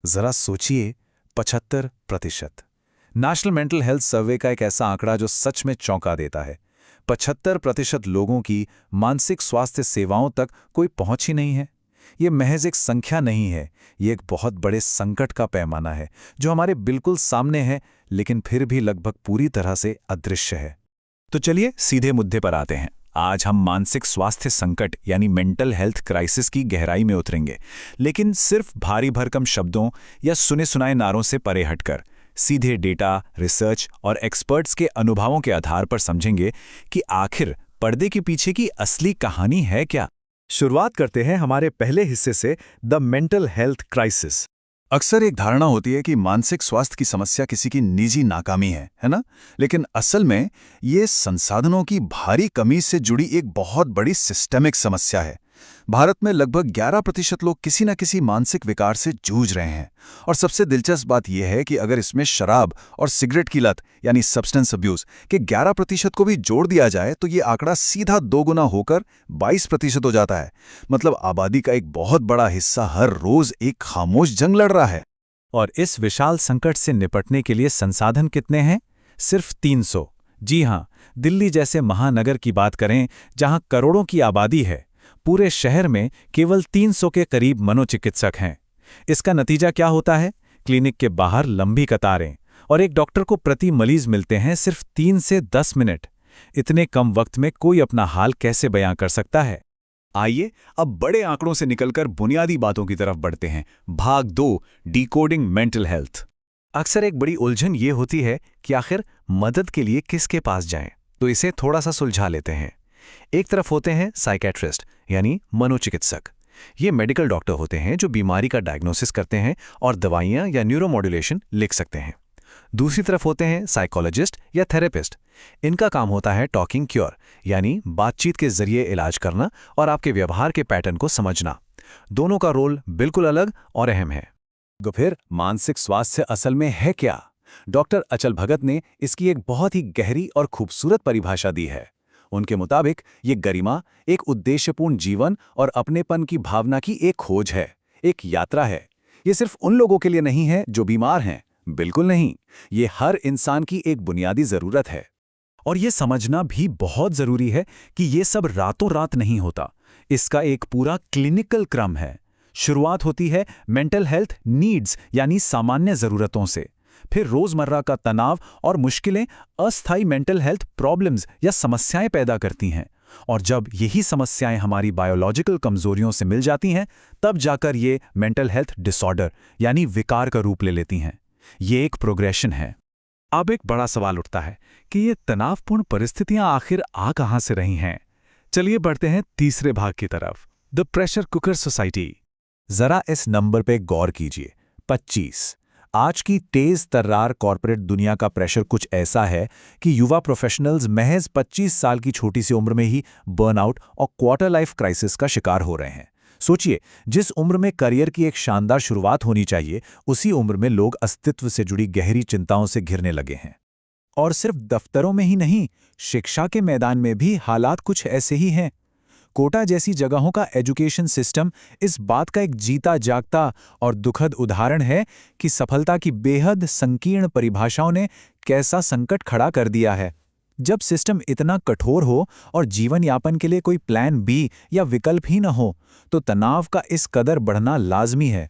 जरा सोचिए, 75%। National mental health survey का एक ऐसा आंकड़ा जो सच में चौंका देता है। 75% लोगों की मानसिक स्वास्थ्य सेवाओं तक कोई पहुंच ही नहीं है। ये महज एक संख्या नहीं है, ये एक बहुत बड़े संकट का पैमाना है जो हमारे बिल्कुल सामने है, लेकिन फिर भी लगभग पूरी तरह से अदृश्य है। तो चलिए सीधे मुद्दे पर आते हैं। आज हम मानसिक स्वास्थ्य संकट यानी मेंटल हेल्थ क्राइसिस की गहराई में उतरेंगे, लेकिन सिर्फ भारी भरकम शब्दों या सुने सुनाए नारों से परे हटकर सीधे डेटा, रिसर्च और एक्सपर्ट्स के अनुभवों के आधार पर समझेंगे कि आखिर पर्दे के पीछे की असली कहानी है क्या। शुरुआत करते हैं हमारे पहले हिस्से से, द मेंटल हेल्थ क्राइसिस। अक्सर एक धारणा होती है कि मानसिक स्वास्थ्य की समस्या किसी की निजी नाकामी है ना? लेकिन असल में ये संसाधनों की भारी कमी से जुड़ी एक बहुत बड़ी सिस्टमिक समस्या है। भारत में लगभग 11% लोग किसी न किसी मानसिक विकार से जूझ रहे हैं। और सबसे दिलचस्प बात यह है कि अगर इसमें शराब और सिगरेट की लत यानी सब्सटेंस अब्यूज के 11% को भी जोड़ दिया जाए तो ये आंकड़ा सीधा 2 गुना होकर 22% हो जाता है। मतलब आबादी का एक बहुत बड़ा हिस्सा हर रोज एक खामोश जंग लड़ रहा है। और इस विशाल संकट से निपटने के लिए संसाधन कितने हैं? सिर्फ 300। जी हां, दिल्ली जैसे महानगर की बात करें जहां करोड़ों की आबादी है, पूरे शहर में केवल 300 के करीब मनोचिकित्सक हैं। इसका नतीजा क्या होता है? क्लिनिक के बाहर लंबी कतारें और एक डॉक्टर को प्रति मरीज मिलते हैं सिर्फ 3 से 10 मिनट। इतने कम वक्त में कोई अपना हाल कैसे बयां कर सकता है? आइए अब बड़े आंकड़ों से निकलकर बुनियादी बातों की तरफ बढ़ते हैं। भाग 2, डिकोडिंग मेंटल हेल्थ। अक्सर एक बड़ी उलझन ये होती है कि आखिर मदद के लिए किसके पास जाएं, तो इसे थोड़ा सा सुलझा लेते हैं। एक तरफ होते हैं साइकेट्रिस्ट यानी मनोचिकित्सक। ये मेडिकल डॉक्टर होते हैं जो बीमारी का डायग्नोसिस करते हैं और दवाइयां या न्यूरोमॉड्यूलेशन लिख सकते हैं। दूसरी तरफ होते हैं साइकोलॉजिस्ट या थेरेपिस्ट। इनका काम होता है टॉकिंग क्योर यानी बातचीत के जरिए इलाज करना और आपके व्यवहार के पैटर्न को समझना। दोनों का रोल बिल्कुल अलग और अहम है। तो फिर मानसिक स्वास्थ्य असल में है क्या? डॉक्टर अचल भगत ने इसकी एक बहुत ही गहरी और खूबसूरत परिभाषा दी है। उनके मुताबिक ये गरिमा, एक उद्देश्यपूर्ण जीवन और अपनेपन की भावना की एक खोज है, एक यात्रा है। ये सिर्फ उन लोगों के लिए नहीं है जो बीमार हैं, बिल्कुल नहीं। ये हर इंसान की एक बुनियादी जरूरत है। और ये समझना भी बहुत जरूरी है कि ये सब रातों रात नहीं होता। इसका एक पूरा क्लिनिकल क्रम है। शुरुआत होती है मेंटल हेल्थ नीड्स यानी सामान्य जरूरतों से। फिर रोजमर्रा का तनाव और मुश्किलें अस्थायी मेंटल हेल्थ प्रॉब्लम्स या समस्याएं पैदा करती हैं। और जब यही समस्याएं हमारी बायोलॉजिकल कमजोरियों से मिल जाती हैं, तब जाकर ये मेंटल हेल्थ डिसऑर्डर यानी विकार का रूप ले लेती हैं। ये एक प्रोग्रेशन है। अब एक बड़ा सवाल उठता है कि ये तनावपूर्ण परिस्थितियां आखिर आ कहां से रही हैं। चलिए बढ़ते हैं तीसरे भाग की तरफ, द प्रेशर कुकर सोसाइटी। जरा इस नंबर पे गौर कीजिए, 25। आज की तेज तर्रार कॉर्पोरेट दुनिया का प्रेशर कुछ ऐसा है कि युवा प्रोफेशनल्स महज 25 साल की छोटी सी उम्र में ही बर्नआउट और क्वार्टर लाइफ क्राइसिस का शिकार हो रहे हैं। सोचिए, जिस उम्र में करियर की एक शानदार शुरुआत होनी चाहिए, उसी उम्र में लोग अस्तित्व से जुड़ी गहरी चिंताओं से घिरने लगे हैं। और सिर्फ दफ्तरों में ही नहीं, शिक्षा के मैदान में भी हालात कुछ ऐसे ही हैं। कोटा जैसी जगहों का एजुकेशन सिस्टम इस बात का एक जीता जागता और दुखद उदाहरण है कि सफलता की बेहद संकीर्ण परिभाषाओं ने कैसा संकट खड़ा कर दिया है। जब सिस्टम इतना कठोर हो और जीवन यापन के लिए कोई प्लान बी या विकल्प ही न हो, तो तनाव का इस कदर बढ़ना लाजमी है।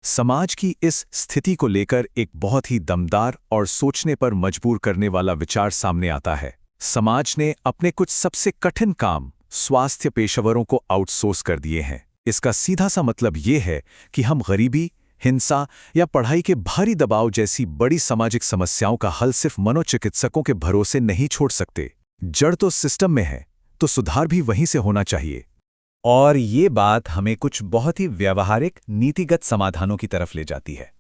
समाज की इस स्थिति को लेकर एक बहुत ही दमदार और सोचने पर मजबूर करने वाला विचार सामने आता है। समाज ने अपने कुछ सबसे कठिन काम स्वास्थ्य पेशेवरों को आउटसोर्स कर दिए हैं। इसका सीधा सा मतलब ये है कि हम गरीबी, हिंसा या पढ़ाई के भारी दबाव जैसी बड़ी सामाजिक समस्याओं का हल सिर्फ मनोचिकित्सकों के भरोसे नहीं छोड़ सकते। जड़ तो सिस्टम में है, तो सुधार भी वहीं से होना चाहिए। और ये बात हमें कुछ बहुत ही व्यावहारिक नीतिगत समाधानों की तरफ ले जाती है।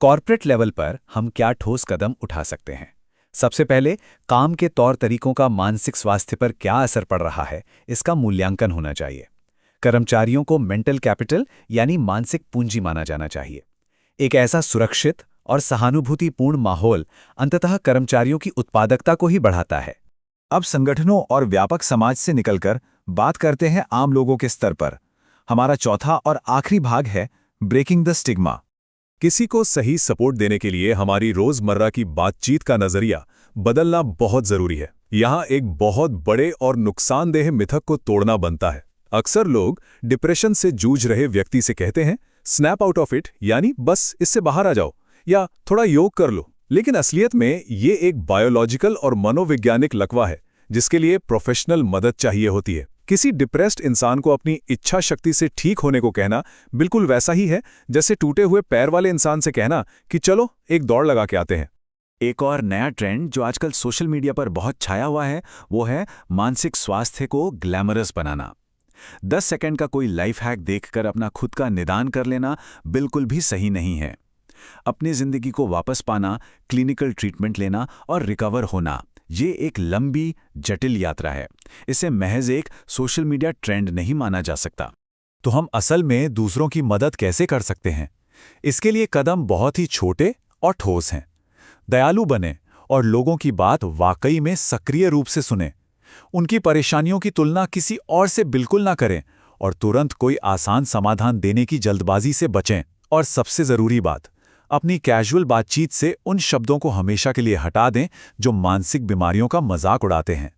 कॉर्पोरेट लेवल पर हम क्या ठोस कदम उठा सकते हैं? सबसे पहले, काम के तौर तरीकों का मानसिक स्वास्थ्य पर क्या असर पड़ रहा है, इसका मूल्यांकन होना चाहिए। कर्मचारियों को मेंटल कैपिटल यानी मानसिक पूंजी माना जाना चाहिए। एक ऐसा सुरक्षित और सहानुभूतिपूर्ण माहौल अंततः कर्मचारियों की उत्पादकता को ही बढ़ाता है। अब संगठनों और व्यापक समाज से निकलकर बात करते हैं आम लोगों के स्तर पर। हमारा चौथा और आखिरी भाग है ब्रेकिंग द स्टिग्मा। किसी को सही सपोर्ट देने के लिए हमारी रोजमर्रा की बातचीत का नजरिया बदलना बहुत जरूरी है। यहाँ एक बहुत बड़े और नुकसानदेह मिथक को तोड़ना बनता है। अक्सर लोग डिप्रेशन से जूझ रहे व्यक्ति से कहते हैं, स्नैप आउट ऑफ इट, यानी बस इससे बाहर आ जाओ या थोड़ा योग कर लो। लेकिन असलियत में ये एक बायोलॉजिकल और मनोवैज्ञानिक लकवा है जिसके लिए प्रोफेशनल मदद चाहिए होती है। किसी डिप्रेस्ड इंसान को अपनी इच्छा शक्ति से ठीक होने को कहना बिल्कुल वैसा ही है जैसे टूटे हुए पैर वाले इंसान से कहना कि चलो एक दौड़ लगा के आते हैं। एक और नया ट्रेंड जो आजकल सोशल मीडिया पर बहुत छाया हुआ है वो है मानसिक स्वास्थ्य को ग्लैमरस बनाना। 10 सेकंड का कोई लाइफ हैक देखकर अपना खुद का निदान कर लेना बिल्कुल भी सही नहीं है। अपनी जिंदगी को वापस पाना, क्लिनिकल ट्रीटमेंट लेना और रिकवर होना, ये एक लंबी जटिल यात्रा है। इसे महज एक सोशल मीडिया ट्रेंड नहीं माना जा सकता। तो हम असल में दूसरों की मदद कैसे कर सकते हैं? इसके लिए कदम बहुत ही छोटे और ठोस हैं। दयालु बने और लोगों की बात वाकई में सक्रिय रूप से सुनें। उनकी परेशानियों की तुलना किसी और से बिल्कुल ना करें और तुरंत कोई आसान समाधान देने की जल्दबाजी से बचें। और सबसे ज़रूरी बात, अपनी कैजुअल बातचीत से उन शब्दों को हमेशा के लिए हटा दें जो मानसिक बीमारियों का मजाक उड़ाते हैं।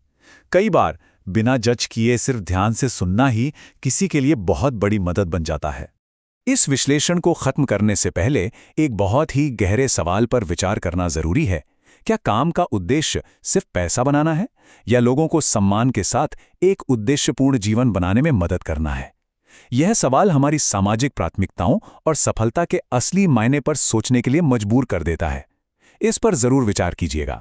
कई बार बिना जज किए सिर्फ ध्यान से सुनना ही किसी के लिए बहुत बड़ी मदद बन जाता है। इस विश्लेषण को खत्म करने से पहले एक बहुत ही गहरे सवाल पर विचार करना जरूरी है। क्या काम का उद्देश्य सिर्फ पैसा बनाना है या लोगों को सम्मान के साथ एक उद्देश्यपूर्ण जीवन बनाने में मदद करना है? यह सवाल हमारी सामाजिक प्राथमिकताओं और सफलता के असली मायने पर सोचने के लिए मजबूर कर देता है। इस पर जरूर विचार कीजिएगा।